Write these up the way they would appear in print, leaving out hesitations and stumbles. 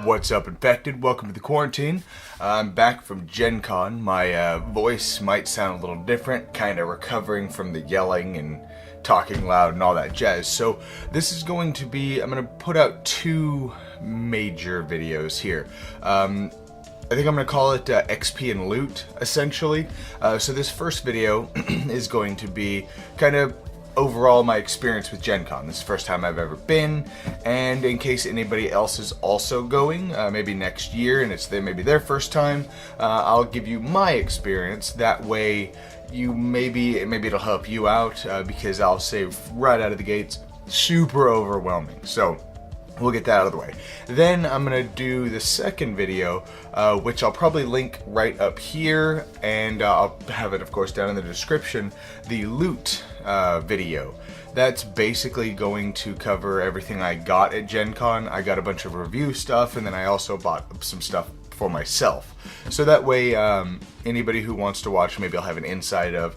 What's up, Infected? Welcome to the quarantine. I'm back from GenCon. My voice might sound a little different, kind of recovering from the yelling and talking loud and all that jazz. So this is going to be, I'm going to put out two major videos here. I think I'm going to call it XP and Loot, essentially. So this first video is going to be kind of overall my experience with GenCon. This is the first time I've ever been, and in case anybody else is also going, maybe next year, and it's maybe their first time, I'll give you my experience. That way, maybe it'll help you out, because I'll say right out of the gates, super overwhelming. So we'll get that out of the way. Then I'm gonna do the second video, which I'll probably link right up here, and I'll have it, of course, down in the description. The loot video. That's basically going to cover everything I got at GenCon. I got a bunch of review stuff, and then I also bought some stuff for myself. So that way, anybody who wants to watch, maybe I'll have an insight of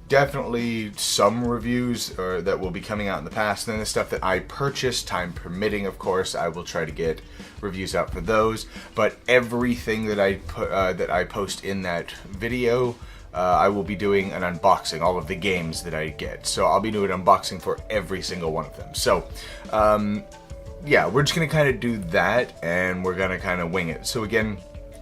definitely some reviews that will be coming out in the past, and then the stuff that I purchased, time permitting, of course, I will try to get reviews out for those. But everything that I post in that video, I will be doing an unboxing, all of the games that I get. So I'll be doing an unboxing for every single one of them. So, yeah, we're just going to kind of do that, and we're going to kind of wing it. So again,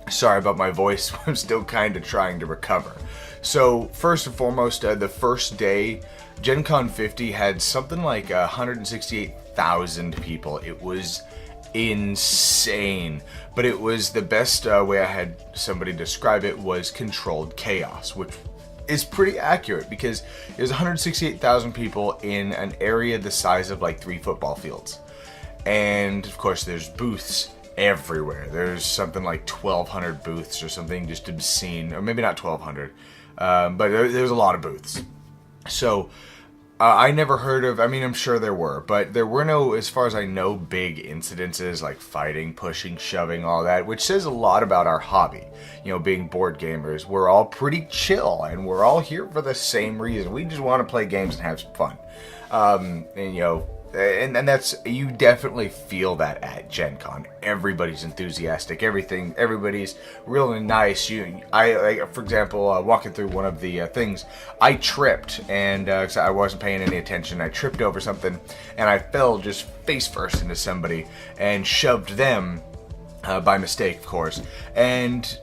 sorry about my voice. I'm still kind of trying to recover. So first and foremost, the first day, GenCon 50 had something like 168,000 people. It was insane, but it was the best way I had somebody describe it was controlled chaos, which is pretty accurate because it was 168,000 people in an area the size of like 3 football fields. And of course there's booths everywhere. There's something like 1,200 booths or something just obscene, or maybe not 1,200, but there's a lot of booths. So I never heard of, I mean, I'm sure there were, but there were no, as far as I know, big incidences like fighting, pushing, shoving, all that, which says a lot about our hobby. You know, being board gamers, we're all pretty chill, and we're all here for the same reason. We just want to play games and have some fun. And, you know, and that's, you definitely feel that at GenCon. Everybody's enthusiastic, everybody's really nice. Like, for example, walking through one of the things, I tripped, and cause I wasn't paying any attention. I tripped over something, and I fell just face first into somebody, and shoved them, by mistake, of course, and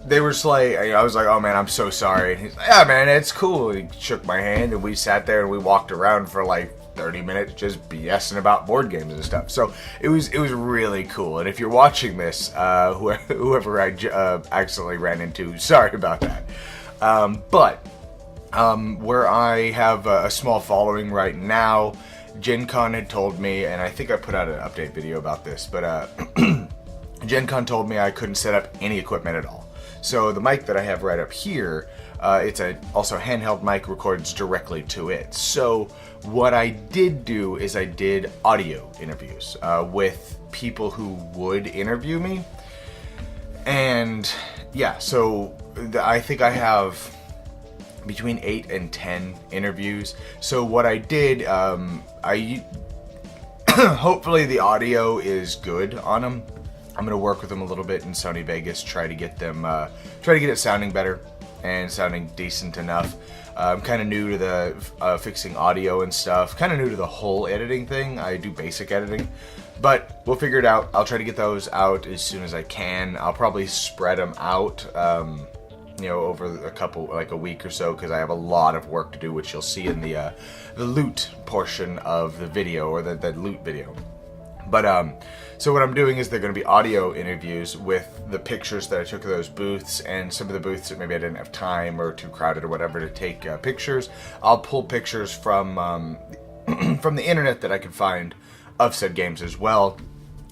they were just like, I was like, oh man, I'm so sorry. And he's like, yeah man, it's cool. He shook my hand, and we sat there, and we walked around for like 30 minutes just BSing about board games and stuff. So it was really cool. And if you're watching this, whoever I accidentally ran into, sorry about that. But where I have a small following right now, GenCon had told me, and I think I put out an update video about this, but GenCon told me I couldn't set up any equipment at all. So the mic that I have right up here, it's also a handheld mic, records directly to it. So what I did do is I did audio interviews with people who would interview me. And yeah, so I think I have between 8 and 10 interviews. So what I did, hopefully the audio is good on them. I'm going to work with them a little bit in Sony Vegas, try to get it sounding better and sounding decent enough. I'm kind of new to the fixing audio and stuff, kind of new to the whole editing thing. I do basic editing, but we'll figure it out. I'll try to get those out as soon as I can. I'll probably spread them out, you know, over a week or so, because I have a lot of work to do, which you'll see in the loot portion of the video, or the loot video. But so what I'm doing is they're going to be audio interviews with the pictures that I took of those booths, and some of the booths that maybe I didn't have time or too crowded or whatever to take pictures. I'll pull pictures from from the internet that I can find of said games as well.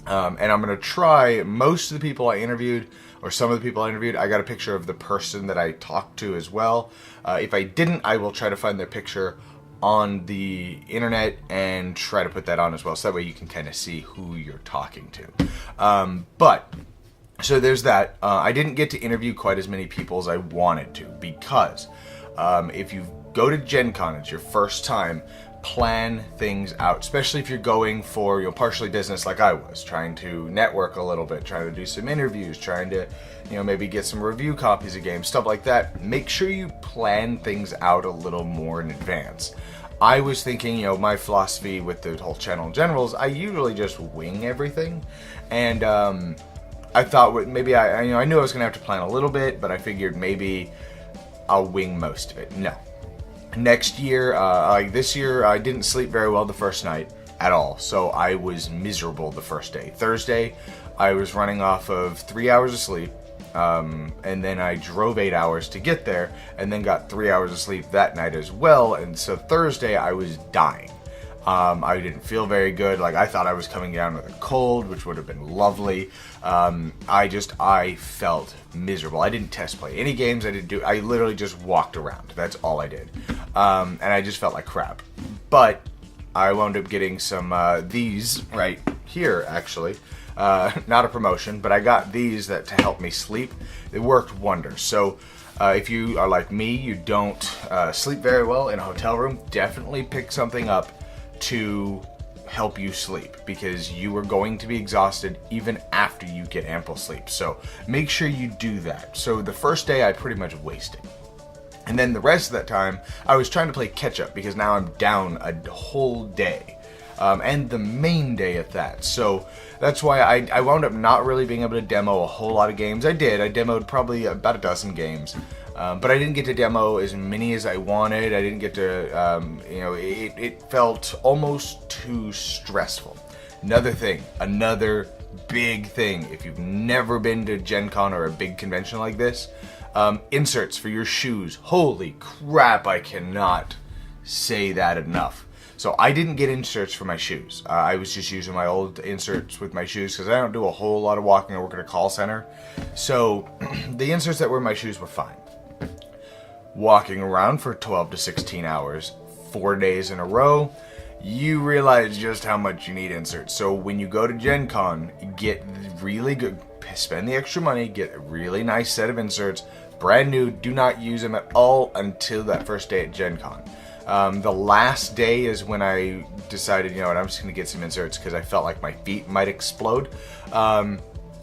And I'm going to try, most of the people I interviewed, or some of the people I interviewed, I got a picture of the person that I talked to as well. If I didn't, I will try to find their picture on the internet and try to put that on as well, so that way you can kind of see who you're talking to. But so there's that. I didn't get to interview quite as many people as I wanted to, because if you go to GenCon, it's your first time, plan things out, especially if you're going for, you know, partially business like I was, trying to network a little bit, trying to do some interviews, trying to, you know, maybe get some review copies of games, stuff like that. Make sure you plan things out a little more in advance. I was thinking, you know, my philosophy with the whole channel in general is I usually just wing everything, and I thought maybe I knew I was gonna have to plan a little bit, but I figured maybe I'll wing most of it. No. Next year, like this year, I didn't sleep very well the first night at all, so I was miserable the first day. Thursday, I was running off of 3 hours of sleep, and then I drove 8 hours to get there, and then got 3 hours of sleep that night as well, and so Thursday I was dying. I didn't feel very good. Like, I thought I was coming down with a cold, which would have been lovely. I felt miserable. I didn't test play any games. I literally just walked around. That's all I did. And I just felt like crap. But I wound up getting some, these right here, actually. Not a promotion, but I got these to help me sleep. It worked wonders. So, if you are like me, you don't sleep very well in a hotel room, definitely pick something up to help you sleep, because you are going to be exhausted even after you get ample sleep. So make sure you do that. So the first day I pretty much wasted. And then the rest of that time I was trying to play catch up, because now I'm down a whole day. And the main day at that. So that's why I wound up not really being able to demo a whole lot of games. I demoed probably about a dozen games. But I didn't get to demo as many as I wanted. I didn't get to, it felt almost too stressful. Another big thing, if you've never been to Gen Con or a big convention like this, inserts for your shoes. Holy crap, I cannot say that enough. So I didn't get inserts for my shoes. I was just using my old inserts with my shoes, because I don't do a whole lot of walking. I work at a call center. So the inserts that were in my shoes were fine. Walking around for 12 to 16 hours, 4 days in a row, you realize just how much you need inserts. So when you go to Gen Con, get really good, spend the extra money, get a really nice set of inserts, brand new, do not use them at all until that first day at Gen Con. The last day is when I decided, you know what, I'm just going to get some inserts, because I felt like my feet might explode.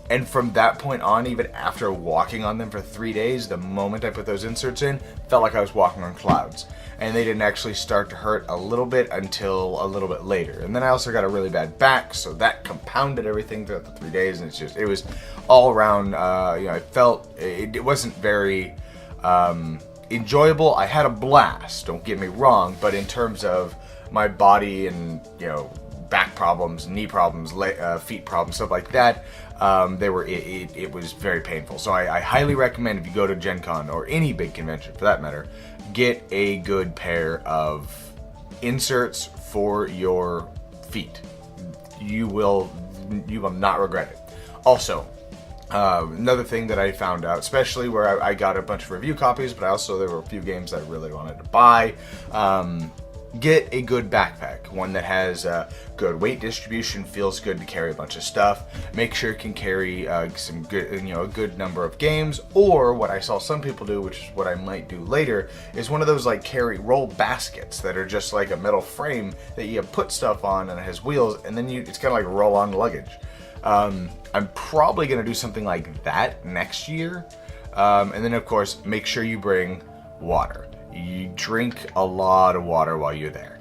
And from that point on, even after walking on them for 3 days, the moment I put those inserts in, felt like I was walking on clouds. And they didn't actually start to hurt a little bit until a little bit later. And then I also got a really bad back, so that compounded everything throughout the 3 days. And it was all around, I felt, it wasn't very enjoyable. I had a blast, don't get me wrong, but in terms of my body and, back problems, knee problems, feet problems, stuff like that, it was very painful. So I highly recommend, if you go to Gen Con or any big convention for that matter, get a good pair of inserts for your feet. You will not regret it. Also, another thing that I found out, especially where I got a bunch of review copies, but there were a few games I really wanted to buy. Get a good backpack, one that has good weight distribution, feels good to carry a bunch of stuff. Make sure it can carry some good, a good number of games. Or what I saw some people do, which is what I might do later, is one of those like roll baskets that are just like a metal frame that you put stuff on, and it has wheels, and then it's kind of like roll-on luggage. I'm probably gonna do something like that next year, and then of course make sure you bring water. You drink a lot of water while you're there.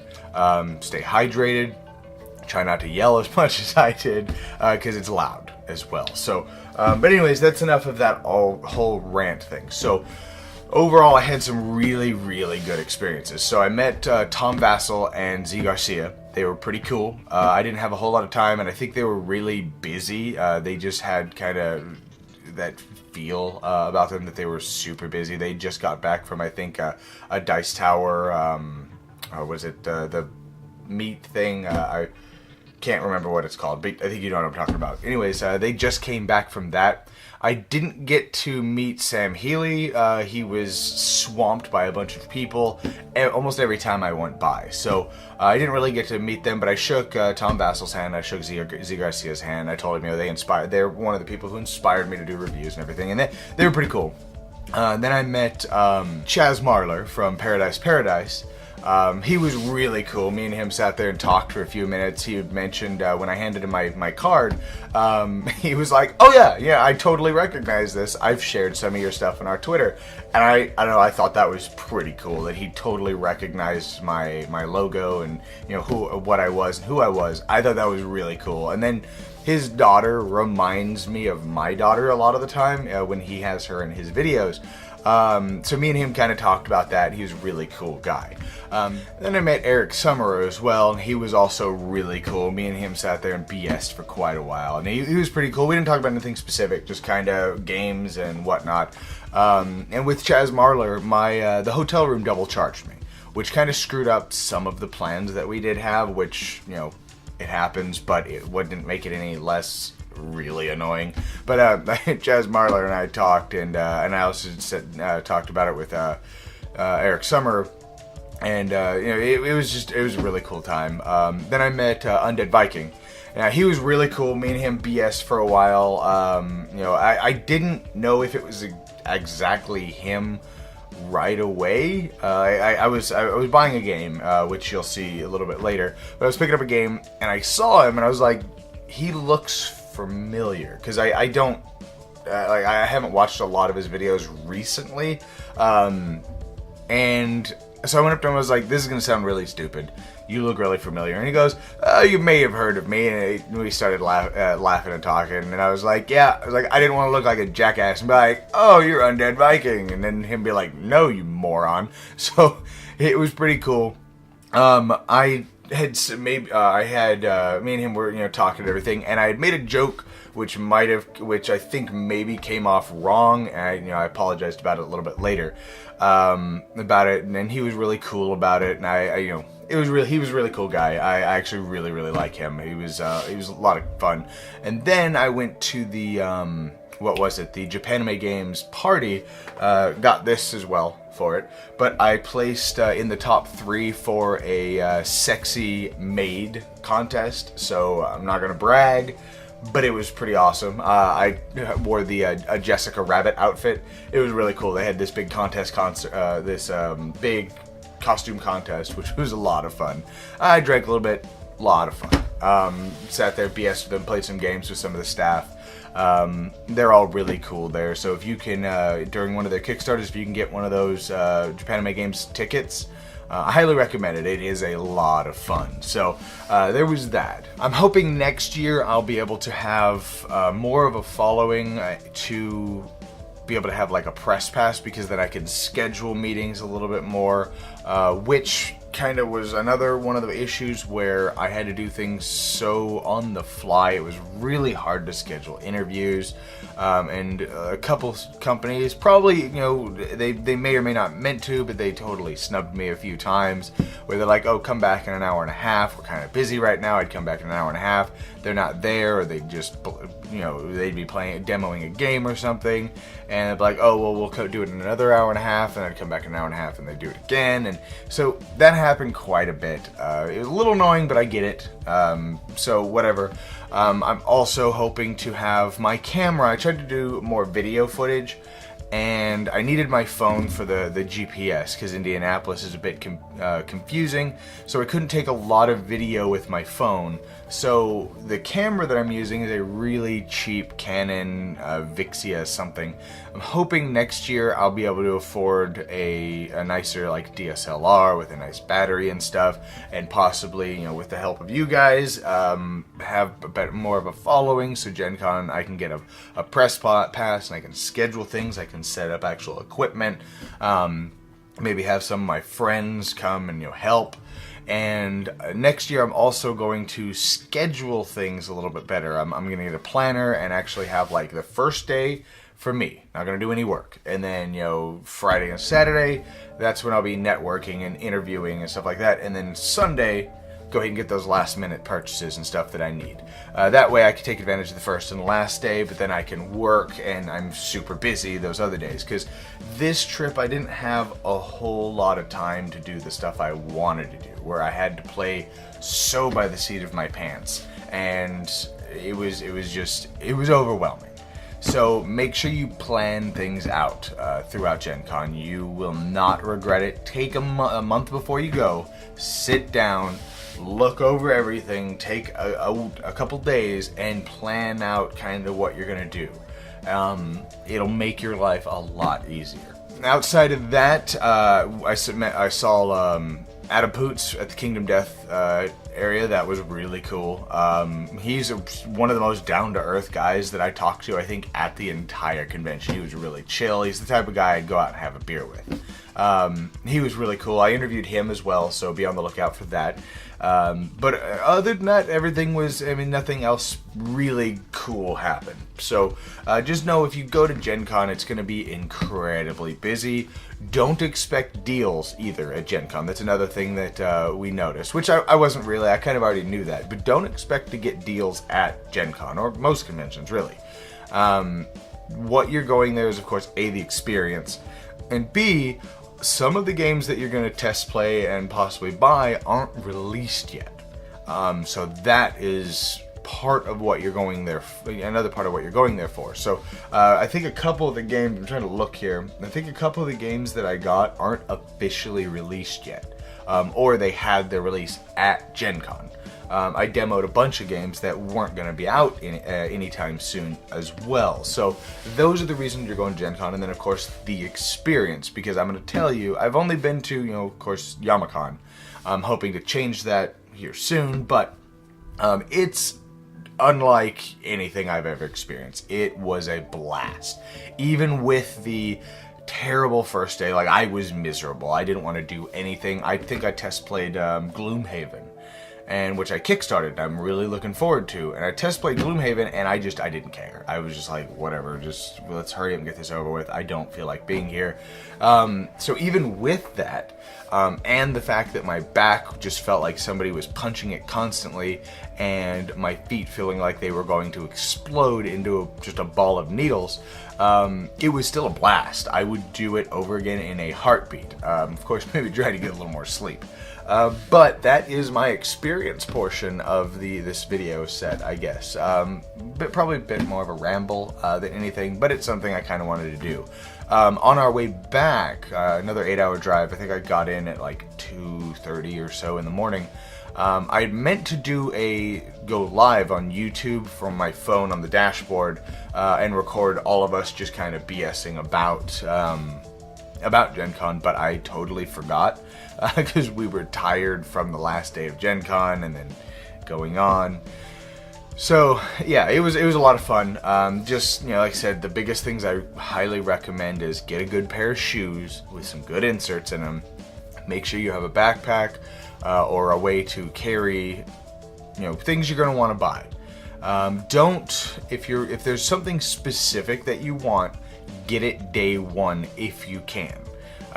Stay hydrated. Try not to yell as much as I did, because it's loud as well. So, but anyways, that's enough of that whole rant thing. So, overall, I had some really, really good experiences. So I met Tom Vassell and Z Garcia. They were pretty cool. I didn't have a whole lot of time, and I think they were really busy. They just had kind of that feel about them that they were super busy. They just got back from, I think, a Dice Tower, or was it the meat thing? I can't remember what it's called, but I think you know what I'm talking about. Anyways, they just came back from that. I didn't get to meet Sam Healy. He was swamped by a bunch of people almost every time I went by. So I didn't really get to meet them, but I shook Tom Vassell's hand. I shook Z Garcia's hand. I told him, they're one of the people who inspired me to do reviews and everything. And they were pretty cool. Then I met Chaz Marler from Paradise. He was really cool. Me and him sat there and talked for a few minutes. He had mentioned when I handed him my card, he was like, "Oh yeah, I totally recognize this. I've shared some of your stuff on our Twitter." And I don't know, I thought that was pretty cool that he totally recognized my logo and what I was and who I was. I thought that was really cool. And then his daughter reminds me of my daughter a lot of the time when he has her in his videos. So me and him kind of talked about that. He was a really cool guy. Then I met Eric Summerer as well, and he was also really cool. Me and him sat there and BS'd for quite a while, and he was pretty cool. We didn't talk about anything specific, just kind of games and whatnot. And with Chaz Marler, the hotel room double charged me, which kind of screwed up some of the plans that we did have, which, it happens, but it wouldn't make it any less really annoying. But Chaz Marler and I talked, and I also talked about it with Eric Summer, and it was a really cool time. Then I met Undead Viking. He was really cool. Me and him BS for a while. I didn't know if it was exactly him right away. I was buying a game, which you'll see a little bit later. But I was picking up a game, and I saw him, and I was like, he looks familiar, because I haven't watched a lot of his videos recently, and so I went up to him and was like, "This is gonna sound really stupid. You look really familiar." And he goes, "You may have heard of me." And we started laughing and talking, and I was like, "Yeah." I was like, I didn't want to look like a jackass and be like, "Oh, you're Undead Viking," and then him be like, "No, you moron." So it was pretty cool. Me and him were talking and everything, and I had made a joke which I think maybe came off wrong, and I apologized about it a little bit later about it, and then he was really cool about it, and he was a really cool guy. I actually really like him. He was a lot of fun. And then I went to the the Japanime Games party. Got this as well for it, but I placed in the top 3 for a sexy maid contest, so I'm not gonna brag, but it was pretty awesome. I wore the Jessica Rabbit outfit. It was really cool. They had this big big costume contest, which was a lot of fun. I drank a little bit, a lot of fun. Sat there, BS with them, played some games with some of the staff. They're all really cool there, so if you can, during one of their Kickstarters, if you can get one of those Japanime Games tickets, I highly recommend it. It is a lot of fun. So there was that. I'm hoping next year I'll be able to have more of a following to be able to have like a press pass, because then I can schedule meetings a little bit more, which kind of was another one of the issues where I had to do things so on the fly. It was really hard to schedule interviews, and a couple companies probably, they may or may not meant to, but they totally snubbed me a few times, where they're like, "Oh, come back in an hour and a half. We're kind of busy right now." I'd come back in an hour and a half. They're not there, or they just, they'd be demoing a game or something, and they'd be like, "Oh, well, we'll do it in another hour and a half," and I'd come back in an hour and a half, and they'd do it again, and so that happened quite a bit. It was a little annoying, but I get it. So whatever. I'm also hoping to have my camera. I tried to do more video footage, and I needed my phone for the GPS, because Indianapolis is a bit confusing, so I couldn't take a lot of video with my phone. So the camera that I'm using is a really cheap Canon Vixia something. I'm hoping next year I'll be able to afford a nicer like DSLR with a nice battery and stuff, and possibly, with the help of you guys, have a bit more of a following, so GenCon I can get a press pass, and I can schedule things, I can set up actual equipment, maybe have some of my friends come and help. And next year I'm also going to schedule things a little bit better. I'm going to get a planner and actually have like the first day for me, not going to do any work, and then Friday and Saturday, that's when I'll be networking and interviewing and stuff like that, and then Sunday, go ahead and get those last minute purchases and stuff that I need. That way I can take advantage of the first and last day, but then I can work, and I'm super busy those other days, because this trip I didn't have a whole lot of time to do the stuff I wanted to do, where I had to play so by the seat of my pants, and it was overwhelming. So make sure you plan things out throughout Gen Con. You will not regret it. Take a month before you go, sit down, look over everything, take a couple days, and plan out kind of what you're going to do. It'll make your life a lot easier. Outside of that, I saw Adam Poots at the Kingdom Death area. That was really cool. He's one of the most down-to-earth guys that I talked to, I think, at the entire convention. He was really chill. He's the type of guy I'd go out and have a beer with. He was really cool. I interviewed him as well, so be on the lookout for that. But other than that, everything was, nothing else really cool happened. So just know if you go to Gen Con, it's going to be incredibly busy. Don't expect deals either at Gen Con. That's another thing that we noticed, which I wasn't really, I kind of already knew that. But don't expect to get deals at Gen Con, or most conventions, really. What you're going there is, of course, A, the experience, and B, some of the games that you're going to test play and possibly buy aren't released yet. So that is part of what you're going there, another part of what you're going there for. So I think a couple of the games, I'm trying to look here, I think a couple of the games that I got aren't officially released yet, or they had their release at Gen Con. I demoed a bunch of games that weren't going to be out anytime soon as well. So those are the reasons you're going to Gen Con. And then, of course, the experience. Because I'm going to tell you, I've only been to, of course, Yamacon. I'm hoping to change that here soon. But it's unlike anything I've ever experienced. It was a blast. Even with the terrible first day, like, I was miserable. I didn't want to do anything. I think I test played Gloomhaven, and which I kickstarted. I'm really looking forward to. And I test played Gloomhaven, and I didn't care. I was just like, whatever, just let's hurry up and get this over with. I don't feel like being here. So even with that, and the fact that my back just felt like somebody was punching it constantly, and my feet feeling like they were going to explode into just a ball of needles, it was still a blast. I would do it over again in a heartbeat. Of course, maybe try to get a little more sleep. But that is my experience portion of this video set, I guess. But probably a bit more of a ramble than anything, but it's something I kind of wanted to do. On our way back, another 8-hour drive, I think I got in at like 2:30 or so in the morning. I meant to go live on YouTube from my phone on the dashboard and record all of us just kind of BSing about Gen Con, but I totally forgot because we were tired from the last day of Gen Con and then going on. So yeah, it was a lot of fun. Just, like I said, the biggest things I highly recommend is get a good pair of shoes with some good inserts in them. Make sure you have a backpack or a way to carry, things you're going to want to buy. If there's something specific that you want, get it day one if you can.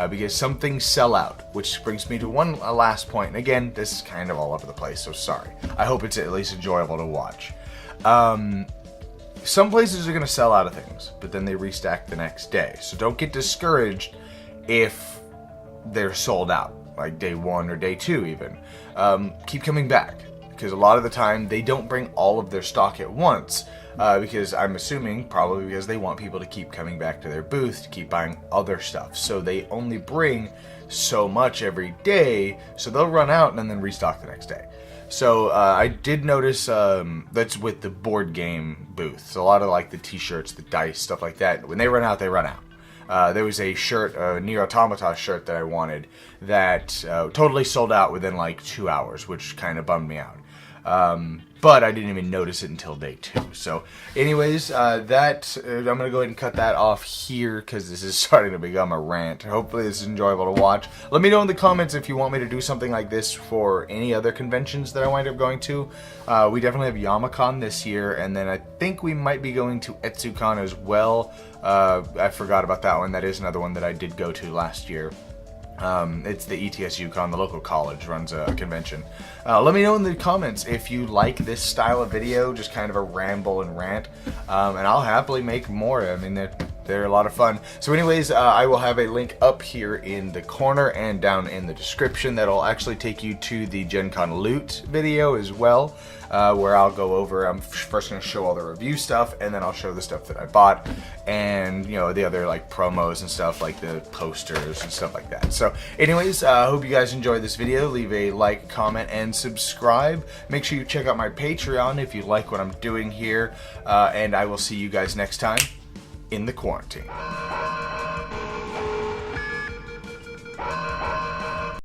Because some things sell out, which brings me to one last point. And again, this is kind of all over the place, so sorry. I hope it's at least enjoyable to watch. Some places are going to sell out of things, but then they restock the next day. So don't get discouraged if they're sold out, like day one or day two even. Keep coming back, because a lot of the time they don't bring all of their stock at once. Because I'm assuming probably because they want people to keep coming back to their booth to keep buying other stuff. So they only bring so much every day, so they'll run out and then restock the next day. So I did notice that's with the board game booths. A lot of like the t-shirts, the dice, stuff like that. When they run out, they run out. There was a shirt, a Nier Automata shirt that I wanted that totally sold out within like 2 hours, which kind of bummed me out. But I didn't even notice it until day 2. So anyways, I'm going to go ahead and cut that off here because this is starting to become a rant. Hopefully this is enjoyable to watch. Let me know in the comments if you want me to do something like this for any other conventions that I wind up going to. We definitely have Yamacon this year, and then I think we might be going to EtsuCon as well. I forgot about that one. That is another one that I did go to last year. It's the ETSUCon, the local college runs a convention. Let me know in the comments if you like this style of video, just kind of a ramble and rant, and I'll happily make more. I mean, They're a lot of fun. So anyways, I will have a link up here in the corner and down in the description that'll actually take you to the Gen Con loot video as well, where I'll go over, I'm first going to show all the review stuff, and then I'll show the stuff that I bought, and, you know, the other, like, promos and stuff, like the posters and stuff like that. So anyways, I hope you guys enjoyed this video. Leave a like, comment, and subscribe. Make sure you check out my Patreon if you like what I'm doing here, and I will see you guys next time in the quarantine.